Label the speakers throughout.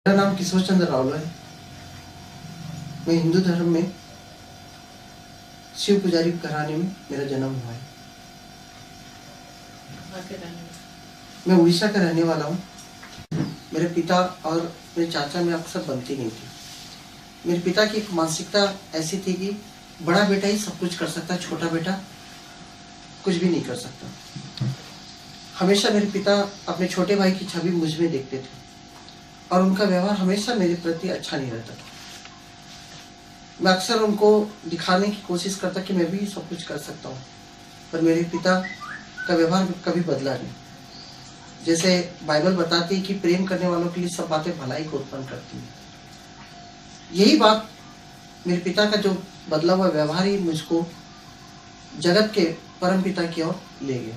Speaker 1: मेरा नाम किशोर चंद्र रावल है। मैं हिंदू धर्म में शिव पुजारी घराने में मेरा जन्म हुआ है। मैं उड़ीसा का रहने वाला हूँ। मेरे पिता और मेरे चाचा में अक्सर बनती नहीं थी। मेरे पिता की एक मानसिकता ऐसी थी कि बड़ा बेटा ही सब कुछ कर सकता, छोटा बेटा कुछ भी नहीं कर सकता। हमेशा मेरे पिता अपने छोटे भाई की छवि मुझ में देखते थे और उनका व्यवहार हमेशा मेरे प्रति अच्छा नहीं रहता था। मैं अक्सर उनको दिखाने की कोशिश करता कि मैं भी सब कुछ कर सकता हूँ, पर मेरे पिता का व्यवहार कभी बदला नहीं। जैसे बाइबल बताती है कि प्रेम करने वालों के लिए सब बातें भलाई को उत्पन्न करती हैं। यही बात मेरे पिता का जो बदला हुआ व्यवहार ही मुझको जगत के परम पिता की ओर ले गया।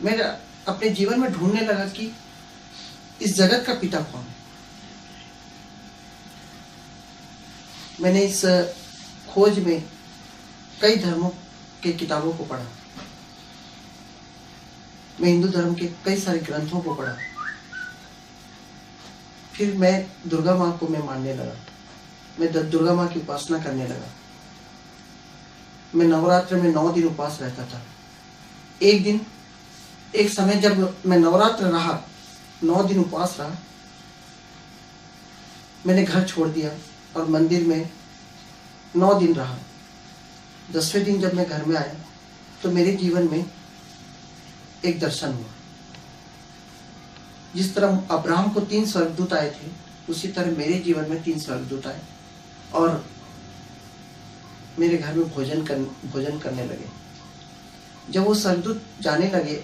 Speaker 1: मैं अपने जीवन में ढूंढने लगा कि इस जगत का पिता कौन है। मैंने इस खोज में कई धर्मों के किताबों को पढ़ा। मैं हिंदू धर्म के कई सारे ग्रंथों को पढ़ा। फिर मैं दुर्गा माँ को मैं मानने लगा। मैं दुर्गा माँ की उपासना करने लगा। मैं नवरात्र में 9 दिन उपवास रहता था। एक समय जब मैं नवरात्र रहा, 9 दिन उपवास रहा, मैंने घर छोड़ दिया और मंदिर में 9 दिन रहा। 10वें दिन जब मैं घर में आया तो मेरे जीवन में एक दर्शन हुआ। जिस तरह अब्राहम को 3 स्वर्गदूत आए थे, उसी तरह मेरे जीवन में 3 स्वर्गदूत आए और मेरे घर में भोजन करने लगे। जब वो स्वर्गदूत जाने लगे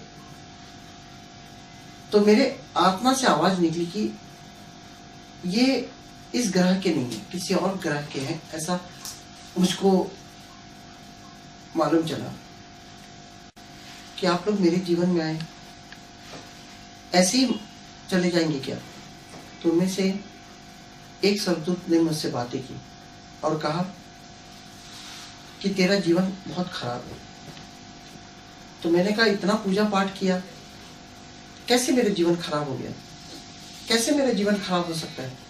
Speaker 1: तो मेरे आत्मा से आवाज निकली कि ये इस ग्रह के नहीं है, किसी और ग्रह के हैं, ऐसा मुझको मालूम चला कि आप लोग मेरे जीवन में आए, ऐसे ही चले जाएंगे क्या? तो उनमें से एक स्वर्गदूत ने मुझसे बातें की और कहा कि तेरा जीवन बहुत खराब है। तो मैंने कहा इतना पूजा पाठ किया, कैसे मेरा जीवन खराब हो गया? कैसे मेरा जीवन खराब हो सकता है?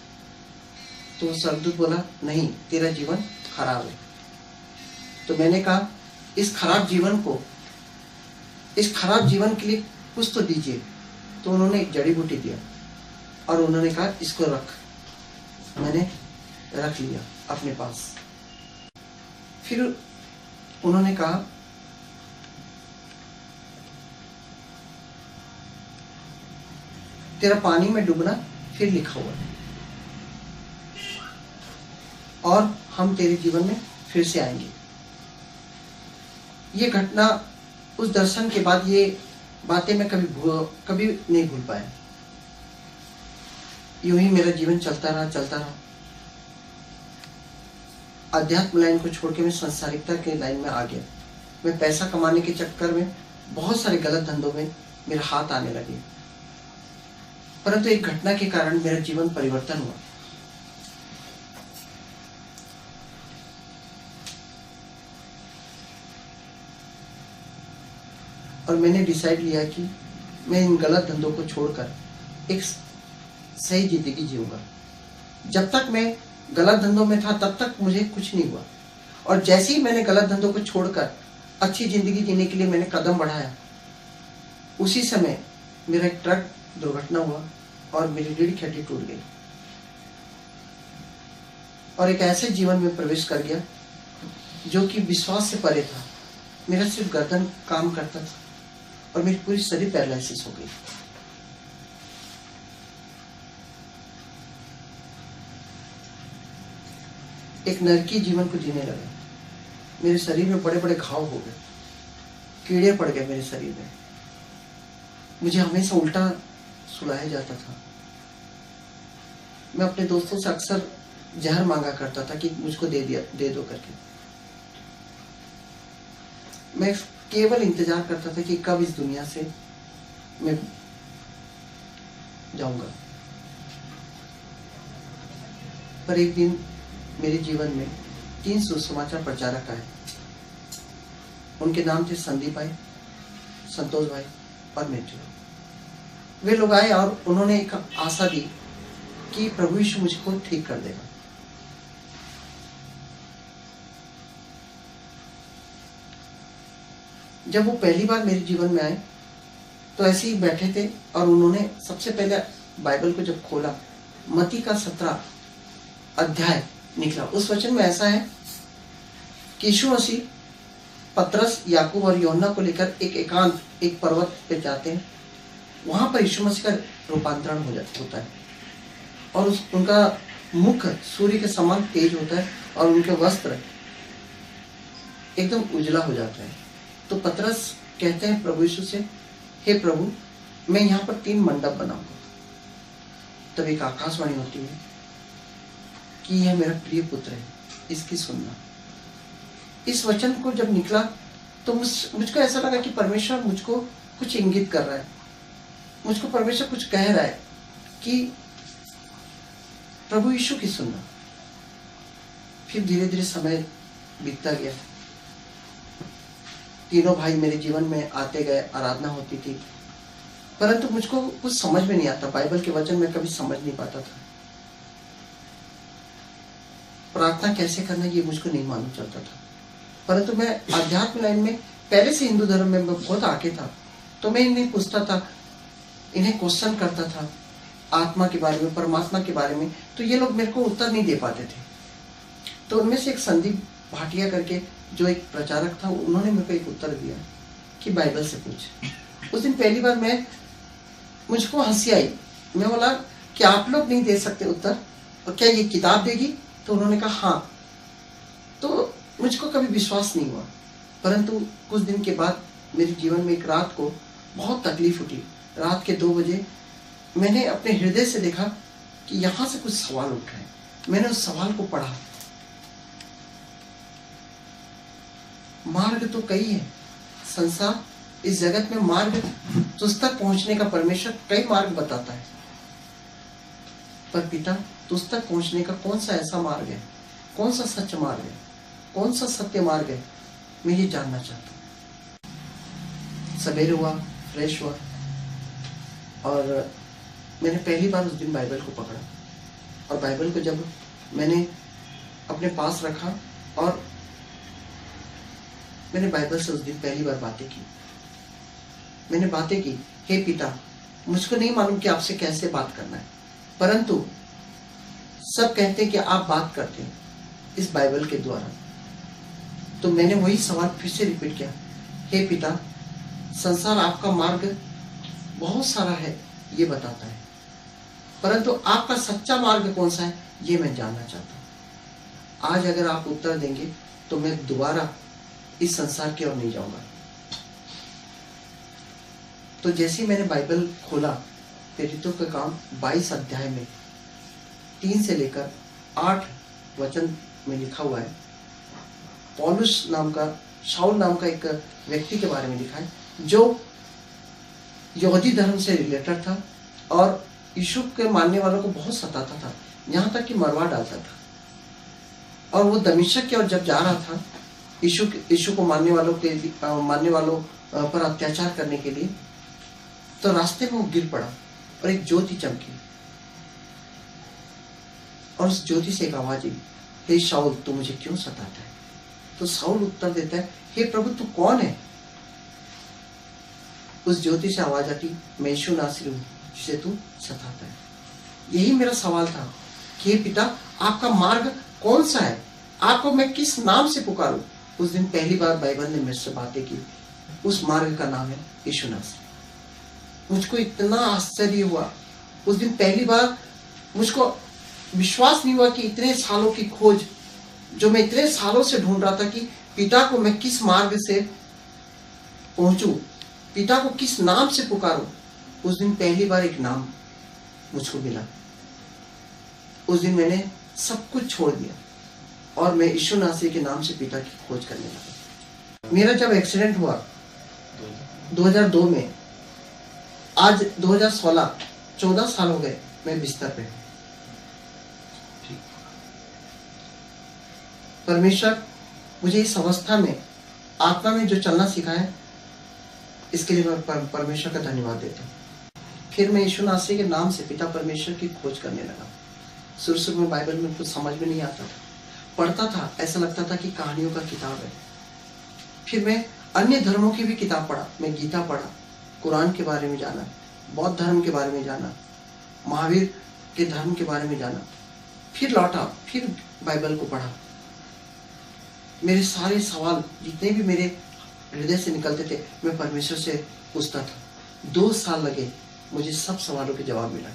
Speaker 1: तो स्वर्गदूत बोला नहीं, तेरा जीवन खराब है। तो मैंने कहा इस खराब जीवन के लिए कुछ तो दीजिए। तो उन्होंने एक जड़ी बूटी दिया और उन्होंने कहा इसको रख। मैंने रख लिया अपने पास। फिर उन्होंने कहा तेरा पानी में डूबना फिर लिखा हुआ है और हम तेरे जीवन में फिर से आएंगे। ये घटना, उस दर्शन के बाद ये बातें मैं कभी नहीं भूल पाया। यूं ही मेरा जीवन चलता रहा। अध्यात्म लाइन को छोड़ के मैं संसारिकता के लाइन में आ गया। मैं पैसा कमाने के चक्कर में बहुत सारे गलत धंधों में मेरे हाथ आने लगे, परंतु एक घटना के कारण मेरा जीवन परिवर्तन हुआ। और मैंने डिसाइड लिया कि मैं इन गलत धंधों को छोड़कर एक सही जिंदगी जीऊंगा। जब तक मैं गलत धंधों में था तब तक मुझे कुछ नहीं हुआ, और जैसे ही मैंने गलत धंधों को छोड़कर अच्छी जिंदगी जीने के लिए मैंने कदम बढ़ाया, उसी समय मेरा एक ट्रक दुर्घटना हुआ और मेरी रीढ़ की हड्डी टूट गई और एक ऐसे जीवन में प्रवेश कर गया जो कि विश्वास से परे था। मेरा सिर्फ गर्दन काम करता था और मेरी पूरी शरीर पैरालिसिस हो गई। एक नरकी जीवन को जीने लगा। मेरे शरीर में बड़े बड़े घाव हो गए, कीड़े पड़ गए मेरे शरीर में। मुझे हमेशा उल्टा सुलाया जाता था। मैं अपने दोस्तों से अक्सर जहर मांगा करता था कि मुझको दे दो करके। मैं केवल इंतजार करता था कि कब इस दुनिया से मैं जाऊंगा। पर एक दिन मेरे जीवन में 3 सुसमाचार प्रचारक आए। उनके नाम थे संदीप भाई, संतोष भाई और मित्र। वे लोग आए और उन्होंने एक आशा दी कि प्रभु यीशु मुझको ठीक कर देगा। जब वो पहली बार मेरे जीवन में आए तो ऐसे ही बैठे थे और उन्होंने सबसे पहले बाइबल को जब खोला, मत्ती का 17 अध्याय निकला। उस वचन में ऐसा है कि यीशु मसीह पतरस, याकूब और यूहन्ना को लेकर एक पर्वत पे जाते हैं। वहां पर यीशु मसीह का रूपांतरण होता है और उनका मुख सूर्य के समान तेज होता है और उनके वस्त्र एकदम उजला हो जाता है। तो पतरस कहते हैं प्रभु यीशु से, हे प्रभु, मैं यहाँ पर 3 मंडप बनाऊंगा। तब एक आकाशवाणी होती है कि यह मेरा प्रिय पुत्र है, इसकी सुनना। इस वचन को जब निकला तो मुझको ऐसा लगा कि परमेश्वर मुझको कुछ इंगित कर रहा है, मुझको परमेश्वर कुछ कह रहा है कि प्रभु यीशु की सुनना। फिर धीरे धीरे समय बीतता गया। तीनों भाई मेरे जीवन में आते गए, आराधना होती थी, परंतु मुझको कुछ समझ में नहीं आता। बाइबल के वचन में कभी समझ नहीं पाता था। प्रार्थना कैसे करना ये मुझको नहीं मालूम चलता था। परंतु मैं आध्यात्म लाइन में पहले से हिंदू धर्म में बहुत आगे था, तो मैं इन्हें पूछता था, इन्हें क्वेश्चन करता था आत्मा के बारे में, परमात्मा के बारे में। तो ये लोग मेरे को उत्तर नहीं दे पाते थे। तो उनमें से एक संदीप भाटिया करके जो एक प्रचारक था, उन्होंने मेरे को एक उत्तर दिया कि बाइबल से पूछ। उस दिन पहली बार मुझको हंसी आई। मैं बोला कि आप लोग नहीं दे सकते उत्तर, और क्या ये किताब देगी? तो उन्होंने कहा हाँ। तो मुझको कभी विश्वास नहीं हुआ, परंतु कुछ दिन के बाद मेरे जीवन में एक रात को बहुत तकलीफ उठी। रात के 2 बजे मैंने अपने हृदय से देखा कि यहाँ से कुछ सवाल उठ रहे हैं। मैंने उस सवाल को पढ़ा। मार्ग तो कई है, संसार, इस जगत में मार्ग तुझ तक पहुंचने का परमेश्वर कई मार्ग बताता है, पर पिता तुझ तक पहुंचने का कौन सा ऐसा मार्ग है, कौन सा सच मार्ग है, कौन सा सत्य मार्ग है, मैं ये जानना चाहता हूँ। सवेरे हुआ, फ्रेश हुआ और मैंने पहली बार उस दिन बाइबल को पकड़ा और बाइबल को जब मैंने अपने पास रखा और मैंने बाइबल से उस दिन पहली बार बातें की। मैंने बातें की, हे पिता, मुझको नहीं मालूम कि आपसे कैसे बात करना है, परंतु सब कहते हैं कि आप बात करते हैं इस बाइबल के द्वारा। तो मैंने वही सवाल फिर से रिपीट किया, हे पिता, संसार आपका मार्ग बहुत सारा है ये बताता है, परंतु आपका सच्चा मार्ग कौन सा है ये मैं जानना चाहता हूँ। आज अगर आप उत्तर देंगे तो मैं दोबारा इस संसार की ओर नहीं जाऊंगा। तो जैसे ही मैंने बाइबल खोला, प्रेरितों का काम 22 अध्याय में 3 से लेकर 8 वचन में लिखा हुआ है। पौलुस नाम का, शाऊल नाम का एक व्यक्ति के बारे में लिखा है जो यहूदी धर्म से रिलेटेड था और यीशु के मानने वालों को बहुत सताता था, यहाँ तक कि मरवा डालता था। और वो दमिश्क की ओर जब जा रहा था यीशु को मानने वालों पर अत्याचार करने के लिए, तो रास्ते में वो गिर पड़ा और एक ज्योति चमकी और उस ज्योति से एक आवाज आई, हे शाऊल, तू मुझे क्यों सताता है? तो शाऊल उत्तर देता है, हे प्रभु, तू कौन है? उस ज्योति से आवाज आती, मैं यीशु नासरी हूं जिसे तू सताता है। यही मेरा सवाल था कि हे पिता, आपका मार्ग कौन सा है? आपको मैं किस नाम से पुकारूं? उस दिन पहली बार बाइबल ने मेरे से बातें की। उस मार्ग का नाम है यीशु नासरी। मुझको इतना आश्चर्य हुआ। उस दिन पहली बार मुझको विश्वास नहीं हुआ कि इतने सालों की खोज जो मैं इतने सालों से ढूंढ रहा था कि पिता को मैं किस मार्ग से पहुंचूं, पिता को किस नाम से पुकारूं, उस दिन पहली बार एक नाम मुझको मिला। उस दिन मैंने सब कुछ छोड़ दिया और मैं यीशु नासरी के नाम से पिता की खोज करने लगा। मेरा जब एक्सीडेंट हुआ 2002 में, आज 2016, 14 साल हो गए मैं बिस्तर पे हूं। परमेश्वर मुझे इस अवस्था में आत्मा में जो चलना सिखाया, इसके लिए मैं परमेश्वर का धन्यवाद देता हूँ। फिर मैं यीशु नासरी के नाम से पिता परमेश्वर की खोज करने लगा। शुरू शुरू में बाइबल में कुछ समझ में नहीं आता था, पढ़ता था ऐसा लगता था कि कहानियों का किताब है। फिर मैं अन्य धर्मों की भी किताब पढ़ा, मैं गीता पढ़ा, कुरान के बारे में जाना, बौद्ध धर्म के बारे में जाना, महावीर के धर्म के बारे में जाना, फिर लौटा, फिर बाइबल को पढ़ा। मेरे सारे सवाल जितने भी मेरे हृदय से निकलते थे मैं परमेश्वर से पूछता था। 2 साल लगे मुझे सब सवालों के जवाब मिला,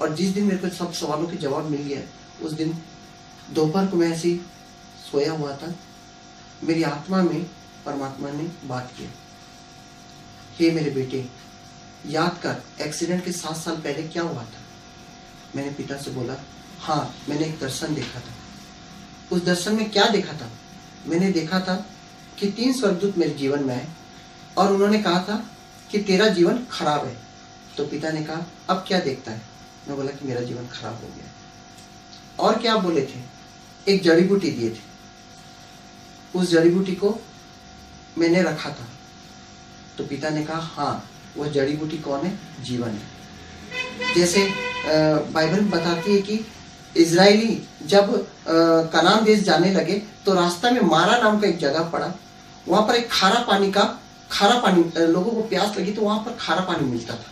Speaker 1: और जिस दिन मेरे को सब सवालों के जवाब मिल गया उस दिन दोपहर को मैं ऐसे ही सोया हुआ था, मेरी आत्मा में परमात्मा ने बात की, हे मेरे बेटे याद कर एक्सीडेंट के 7 साल पहले क्या हुआ था। मैंने पिता से बोला, हाँ मैंने एक दर्शन देखा था। उस दर्शन में क्या देखा था? मैंने देखा था कि 3 स्वर्गदूत मेरे जीवन में आए और उन्होंने कहा था कि तेरा जीवन खराब है। तो पिता ने कहा, अब क्या देखता है? मैं बोला कि मेरा जीवन खराब हो गया। और क्या बोले थे? एक जड़ी बूटी दिए थे, उस जड़ी बूटी को मैंने रखा था। तो पिता ने कहा, हाँ वह जड़ी बूटी कौन है? जीवन है। जैसे बाइबल बताती है कि इजरायली जब कनान देश जाने लगे तो रास्ता में मारा नाम का एक जगह पड़ा, वहां पर एक खारा पानी, लोगों को प्यास लगी तो वहां पर खारा पानी मिलता था।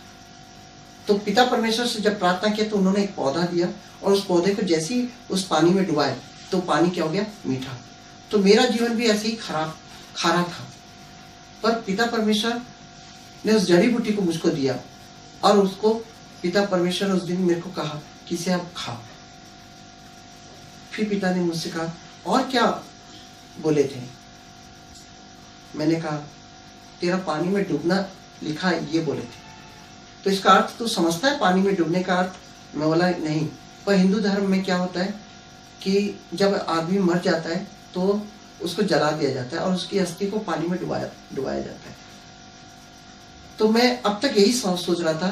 Speaker 1: तो पिता परमेश्वर से जब प्रार्थना किया तो उन्होंने एक पौधा दिया, और उस पौधे को जैसे ही उस पानी में डुबाए तो पानी क्या हो गया? मीठा। तो मेरा जीवन भी ऐसे ही खारा था, पर पिता परमेश्वर ने उस जड़ी बूटी को मुझको दिया, और उसको पिता परमेश्वर ने उस दिन मेरे को कहा कि इसे आप खाओ। फिर पिता ने मुझसे कहा, और क्या बोले थे? मैंने कहा, तेरा पानी में डूबना लिखा है, ये बोले थे। तो इसका अर्थ तू समझता है पानी में डूबने का अर्थ? मैं बोला नहीं, पर हिंदू धर्म में क्या होता है कि जब आदमी मर जाता है तो उसको जला दिया जाता है और उसकी अस्थि को पानी में डुबाया जाता है। तो मैं अब तक यही सोच रहा था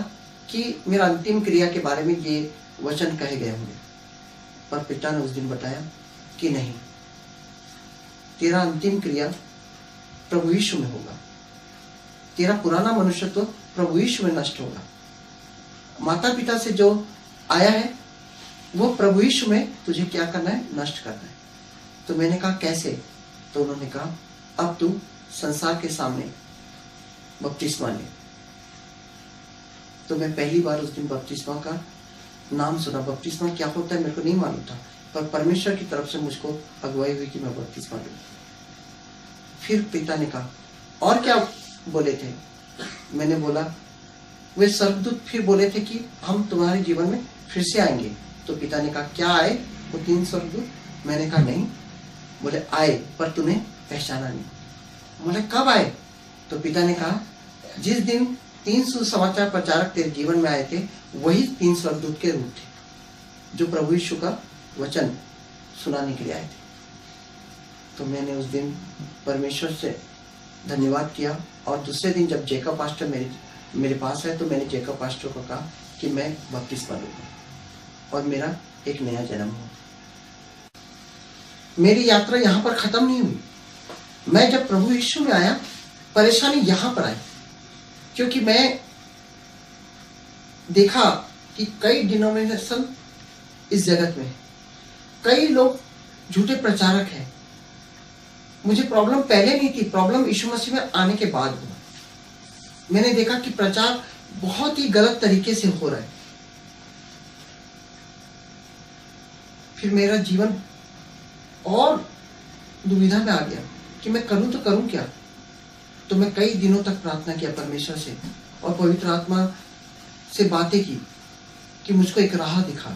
Speaker 1: कि मेरा अंतिम क्रिया के बारे में ये वचन कहे गए होंगे, पर पिता ने उस दिन बताया कि नहीं, तेरा अंतिम क्रिया प्रभु यीशु में होगा, तेरा पुराना मनुष्यत्व प्रभु यीशु में नष्ट होगा। माता पिता से जो आया है वो प्रभु यीशु में तुझे क्या करना है? नष्ट करना है। तो मैंने कहा कैसे? तो उन्होंने कहा, अब तू संसार के सामने बपतिस्मा ले। तो मैं पहली बार उस दिन बपतिस्मा का नाम सुना। बपतिस्मा क्या होता है मेरे को नहीं मालूम था, पर परमेश्वर की तरफ से मुझको अगुवाई हुई कि मैं बपतिस्मा लूं। फिर पिता ने कहा, और क्या बोले थे? मैंने बोला, वे स्वर्गदूत फिर बोले थे कि हम तुम्हारे जीवन में फिर से आएंगे। तो पिता ने कहा, क्या आए वो 3 स्वर्गदूत? मैंने कहा नहीं। बोले आए, पर तूने पहचाना नहीं। बोले कब आए? तो पिता ने कहा, जिस दिन 3 सुसमाचार प्रचारक तेरे जीवन में आए थे वही 3 स्वर्गदूत के रूप थे जो प्रभु यीशु का वचन सुनाने के लिए आए थे। तो मैंने उस दिन परमेश्वर से धन्यवाद किया, और दूसरे दिन जब जेकब पास्टर मेरे पास है तो मैंने जेकब पास्टर को कहा कि मैं बपतिस्मा लूंगा और मेरा एक नया जन्म हो। मेरी यात्रा यहाँ पर खत्म नहीं हुई। मैं जब प्रभु यीशु में आया, परेशानी यहाँ पर आई, क्योंकि मैं देखा कि कई डिनोमिनेशन इस जगत में, कई लोग झूठे प्रचारक हैं। मुझे प्रॉब्लम पहले नहीं थी, प्रॉब्लम यीशु मसीह में आने के बाद हुआ। मैंने देखा कि प्रचार बहुत ही गलत तरीके से हो रहा है। फिर मेरा जीवन और दुविधा में आ गया कि मैं करूं तो करूं क्या। तो मैं कई दिनों तक प्रार्थना किया परमेश्वर से, और पवित्र आत्मा से बातें की कि मुझको एक राह दिखा।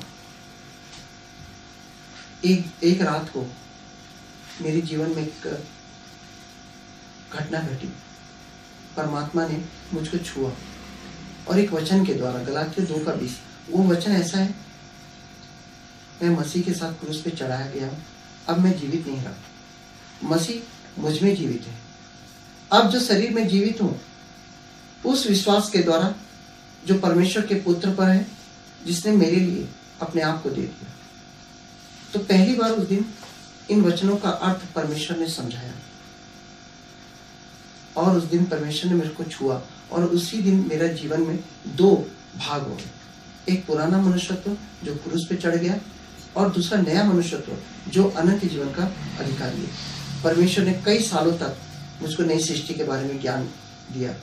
Speaker 1: एक रात को मेरे जीवन में एक घटना घटी। परमात्मा ने मुझको छुआ, और एक वचन के द्वारा, गलातियों 2:20, वो वचन ऐसा है, मैं मसीह के साथ क्रूस पे चढ़ाया गया हूं, अब मैं जीवित नहीं रहा, मसीह मुझ में जीवित है। अब जो शरीर में जीवित हूं उस विश्वास के द्वारा जो परमेश्वर के पुत्र पर है, जिसने मेरे लिए अपने आप को दे दिया। तो पहली बार उस दिन इन वचनों का अर्थ परमेश्वर ने समझाया, और उस दिन परमेश्वर ने मेरे को छुआ, और उसी दिन मेरा जीवन में 2 भाग हो गए। एक पुराना मनुष्यत्व जो क्रूस पे चढ़ गया, और दूसरा नया मनुष्यत्व जो अनंत जीवन का अधिकारी है। परमेश्वर ने कई सालों तक मुझको नई सृष्टि के बारे में ज्ञान दिया।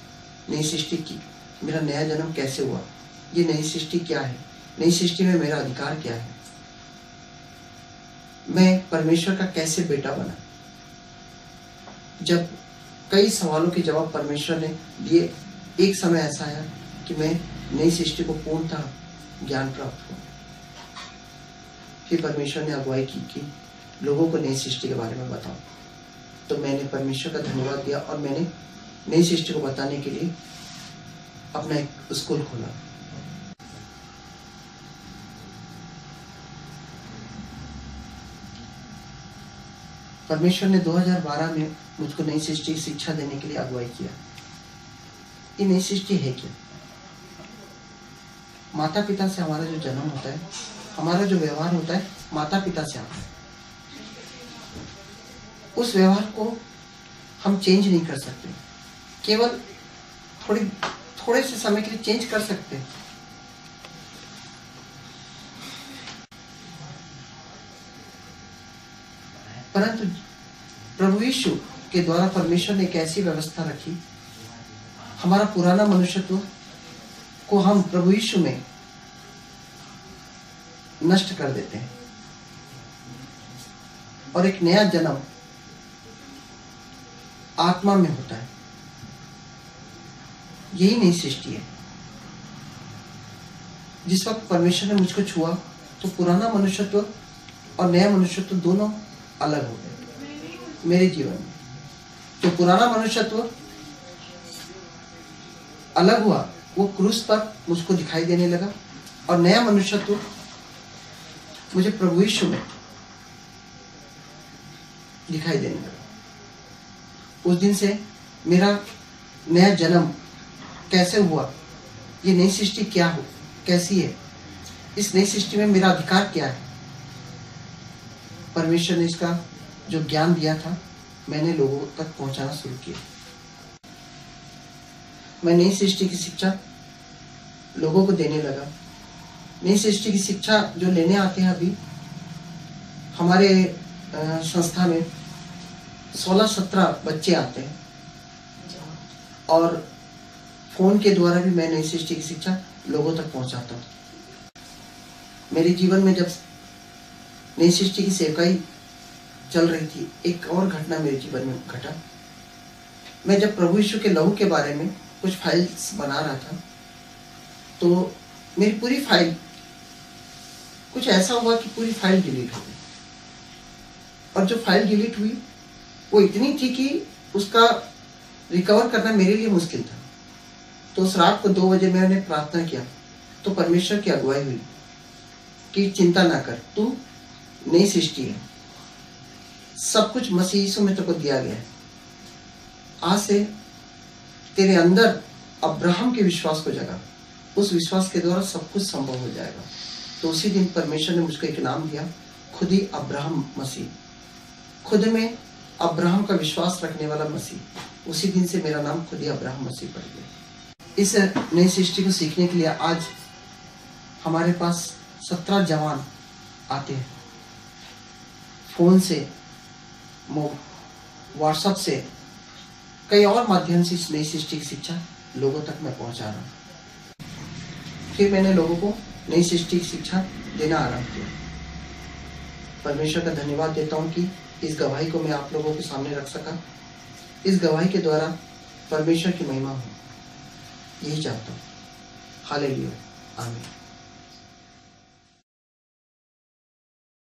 Speaker 1: नई सृष्टि की मेरा नया जन्म कैसे हुआ, ये नई सृष्टि क्या है, नई सृष्टि में मेरा अधिकार क्या है, मैं परमेश्वर का कैसे बेटा बना। जब कई सवालों के जवाब परमेश्वर ने दिए, एक समय ऐसा आया कि मैं नई सृष्टि को पूर्णतः ज्ञान प्राप्त हुआ। फिर परमेश्वर ने अगुवाई की कि लोगों को नई सृष्टि के बारे में बताओ। तो मैंने परमेश्वर का धन्यवाद दिया और मैंने नई सृष्टि को बताने के लिए अपना एक स्कूल खोला। परमेश्वर ने 2012 में मुझको नई सृष्टि की शिक्षा देने के लिए अगुवाई किया। ये नई सृष्टि है क्या? माता पिता से हमारा जो जन्म होता है, हमारा जो व्यवहार होता है, माता पिता से आता है। उस व्यवहार को हम चेंज नहीं कर सकते, केवल थोड़े से समय के लिए चेंज कर सकते हैं। परंतु प्रभु यीशु के द्वारा परमेश्वर ने एक ऐसी व्यवस्था रखी, हमारा पुराना मनुष्यत्व को हम प्रभु यीशु में नष्ट कर देते हैं और एक नया जन्म आत्मा में होता है। यही नई सृष्टि है। जिस वक्त परमेश्वर ने मुझको छुआ तो पुराना मनुष्यत्व और नया मनुष्यत्व दोनों अलग हो गए मेरे जीवन में। जो पुराना मनुष्यत्व अलग हुआ वो क्रूस पर मुझको दिखाई देने लगा और नया मनुष्यत्व मुझे प्रभु यीशु में दिखाई देने लगा। उस दिन से मेरा नया जन्म कैसे हुआ, ये नई सृष्टि क्या हो, कैसी है, इस नई सृष्टि में मेरा अधिकार क्या है, परमेश्वर ने इसका जो ज्ञान दिया था मैंने लोगों तक पहुंचाना शुरू किया। मैं नई सृष्टि की शिक्षा लोगों को देने लगा। नई सृष्टि की शिक्षा जो लेने आते हैं, अभी हमारे संस्था में 16-17 बच्चे आते हैं और फोन के द्वारा भी मैं नई सृष्टि की शिक्षा लोगों तक पहुंचाता हूँ। मेरे जीवन में जब नई सृष्टि की सेवकाई चल रही थी, एक और घटना मेरे जीवन में घटा। मैं जब प्रभु यीशु के लहू के बारे में कुछ फाइल्स बना रहा था तो मेरी पूरी फाइल, कुछ ऐसा हुआ कि पूरी फाइल डिलीट हो गई। और जो फाइल डिलीट हुई वो इतनी थी कि उसका रिकवर करना मेरे लिए मुश्किल था। तो उस रात को 2 बजे मैंने प्रार्थना किया तो परमेश्वर की अगुवाई हुई कि चिंता ना कर, तू नई सृष्टि है, सब कुछ मसीह यीशु में तेरे को दिया गया है। आज से तेरे अंदर अब्राहम के विश्वास को जगा, उस विश्वास के द्वारा सब कुछ संभव हो जाएगा। तो उसी दिन परमेश्वर ने मुझको एक नाम दिया, खुद ही अब्राहम मसीह, खुद में अब्राहम का विश्वास रखने वाला मसीह। उसी दिन से मेरा नाम खुद ही अब्राहम मसीह पड़ गया। इस नई सृष्टि को सीखने के लिए आज हमारे पास 17 जवान आते हैं, फोन से, व्हाट्सएप से, कई और माध्यम से इस नई सृष्टि की शिक्षा लोगों तक मैं पहुंचा रहा हूँ। फिर मैंने लोगों को नई सृष्टि की शिक्षा देना आरंभ किया। परमेश्वर का धन्यवाद देता हूँ कि इस गवाही को मैं आप लोगों के सामने रख सका। इस गवाही के द्वारा परमेश्वर की महिमा हो, यही चाहता हूँ। हालेलुया, आमीन।